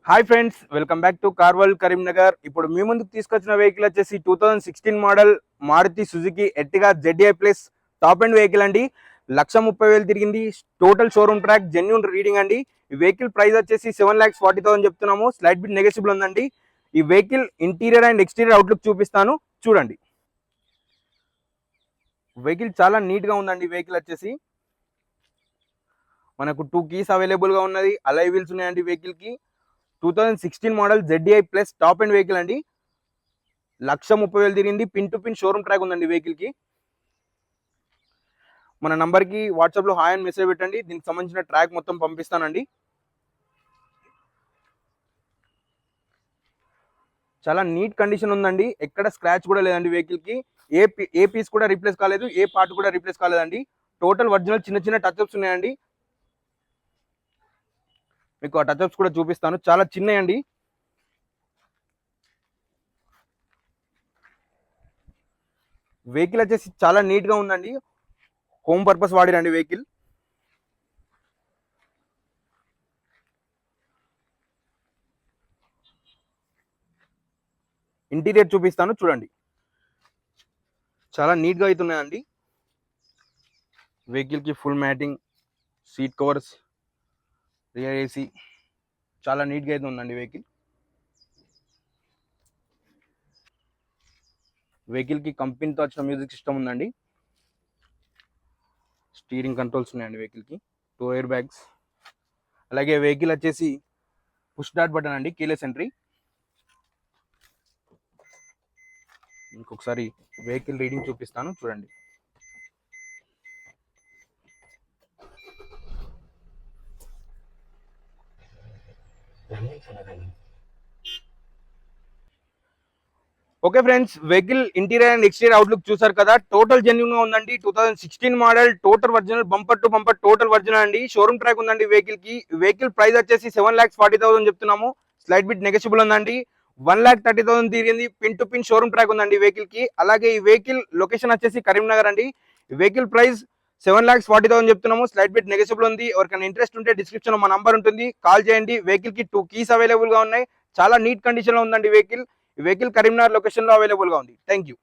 Hi friends, welcome back to car world Karimnagar. ఇప్పుడు మీ ముందుకు తీసుకొచ్చిన వెహికల్ వచ్చేసి 2016 model Maruti Suzuki Ertiga ZDI plus top and vehicle అండి. 1,30,000 తిరిగింది. Total showroom track, genuine reading అండి. ఈ వెహికల్ ప్రైస్ వచ్చేసి 7,40,000 చెప్తున్నాము. స్లైట్ బిట్ నెగోషియబుల్ ఉందండి. ఈ vehicle interior and exterior outlook చూపిస్తాను, చూడండి. వెహికల్ చాలా నీట్ గా ఉందండి. వెహికల్ వచ్చేసి మనకు 2 కీస్ అవైలబుల్ గా ఉన్నది. అలై వీల్స్ ఉన్నాయండి వెహికల్ కి. 2016 model ZDI plus top and vehicle అండి. 1,30,000 తిరిగింది. Pin to pin showroom track ఉందండి వెహికల్ కి. మన నంబర్ కి వాట్సాప్ లో హాయ్ అని మెసేజ్ పెట్టండి, దీనికి సంబంధించిన ట్రాక్ మొత్తం పంపిస్తానండి. చాలా నీట్ కండిషన్ ఉందండి. ఎక్కడ స్క్రాచ్ కూడా లేదండి వెహికల్ కి. ఏ పీస్ కూడా రీప్లేస్ కాలేదు, ఏ పార్ట్ కూడా రీప్లేస్ కాలేదండి. టోటల్ ఒరిజినల్ చిన్న చిన్న టచ్అప్స్ ఉన్నాయండి. మీకు ఆ టచ్అప్స్ కూడా చూపిస్తాను, చాలా చిన్నయండి. వెహికల్ వచ్చేసి చాలా నీట్ గా ఉందండి. హోమ్ పర్పస్ వాడిరండి వెహికల్. ఇంటీరియర్ చూపిస్తాను, చూడండి. చాలా నీట్ గా అయితే ఉన్నాయండి. వెహికల్ కి full matting, seat covers, rear AC, చాలా నీట్ గా అయితే ఉందండి వెహికల్. వెహికల్ కి కంపెనీతో వచ్చిన మ్యూజిక్ సిస్టమ్ ఉందండి. స్టీరింగ్ కంట్రోల్స్ ఉన్నాయండి వెహికల్ కి. 2 ఎయిర్ బ్యాగ్స్. అలాగే వెహికల్ వచ్చేసి పుష్ స్టార్ట్ బటన్ అండి, కీలెస్ ఎంట్రీ. ఇంకొకసారి వెహికల్ రీడింగ్ చూపిస్తాను, చూడండి. Okay friends, vehicle interior and exterior outlook చూసారు కదా. టోటల్ జెన్యూన్ గా ఉందండి. 2016 model, total original, bumper to bumper total original అండి. షోరూమ్ ట్రాక్ ఉందండి వెహికల్ కి. వెహికల్ ప్రైస్ వచ్చేసి 7,40,000 చెప్తున్నాము. స్లైట్ బిట్ నెగోషియబుల్ ఉందండి. 1,30,000 తిరిగింది. Pin to pin showroom track ఉందండి వెహికల్ కి. అలాగే ఈ వెహికల్ లొకేషన్ వచ్చేసి కరీంనగర్ అండి. వెహికల్ ప్రైస్ 7,40,000 చెప్తున్నాము. స్లైట్ బిట్ నెగోషియబుల్ ఉంది. ఎవరికైనా ఇంట్రెస్ట్ ఉంటే డిస్క్రిప్షన్ లో మా నంబర్ ఉంటుంది, కాల్ చేయండి. వెహికల్ కి 2 కీస్ అవైలబుల్ గా ఉన్నాయి. చాలా నీట్ కండిషన్ లో ఉందండి వెహికల్. వెహికల్ కరీంనగర్ లొకేషన్ లో అవైలబుల్ గా ఉంది. Thank you.